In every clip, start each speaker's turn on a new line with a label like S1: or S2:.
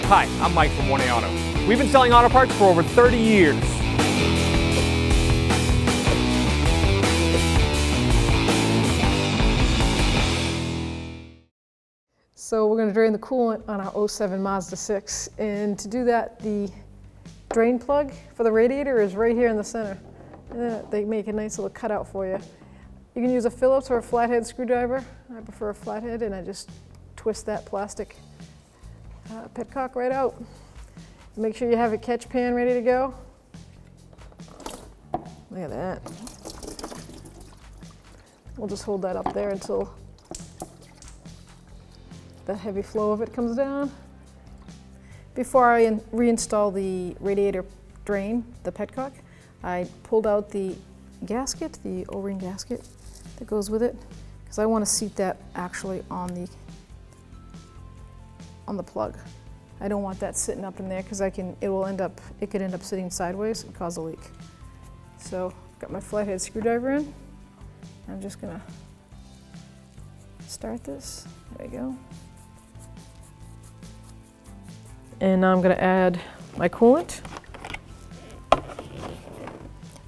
S1: Hi, I'm Mike from 1A Auto. We've been selling auto parts for over 30 years.
S2: So we're going to drain the coolant on our 07 Mazda 6, and to do that, the drain plug for the radiator is right here in the center. And then they make a nice little cutout for you. You can use a Phillips or a flathead screwdriver. I prefer a flathead, and I just twist that plastic Petcock right out. Make sure you have a catch pan ready to go. Look at that. We'll just hold that up there until the heavy flow of it comes down. Before I reinstall the radiator drain, the Petcock, I pulled out the gasket, the O-ring gasket that goes with it, because I want to seat that actually on the plug. I don't want that sitting up in there because it could end up sitting sideways and cause a leak. So got my flathead screwdriver in. I'm just gonna start this. There we go. And now I'm going to add my coolant.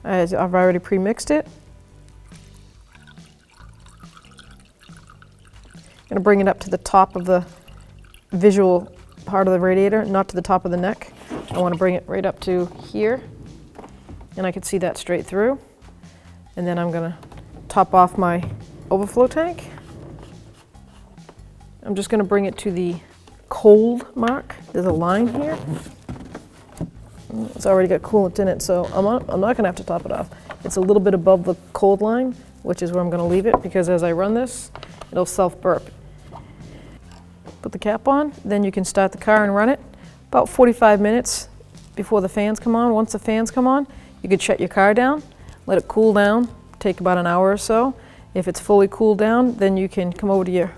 S2: I've already pre-mixed it. I'm going to bring it up to the top of the visual part of the radiator, not to the top of the neck. I want to bring it right up to here, and I can see that straight through. And then I'm going to top off my overflow tank. I'm just going to bring it to the cold mark. There's a line here. It's already got coolant in it, so I'm not going to have to top it off. It's a little bit above the cold line, which is where I'm going to leave it, because as I run this, it'll self-burp. Put the cap on, then you can start the car and run it. About 45 minutes before the fans come on. Once the fans come on, you can shut your car down, let it cool down, take about an hour or so. If it's fully cooled down, then you can come over to your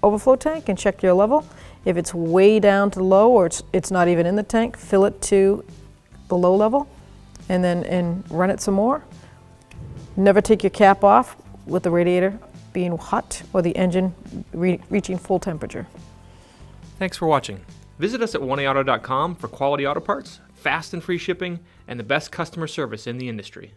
S2: overflow tank and check your level. If it's way down to low, or it's not even in the tank, fill it to the low level and run it some more. Never take your cap off with the radiator being hot or the engine reaching full temperature.
S1: Thanks for watching. Visit us at 1AAuto.com for quality auto parts, fast and free shipping, and the best customer service in the industry.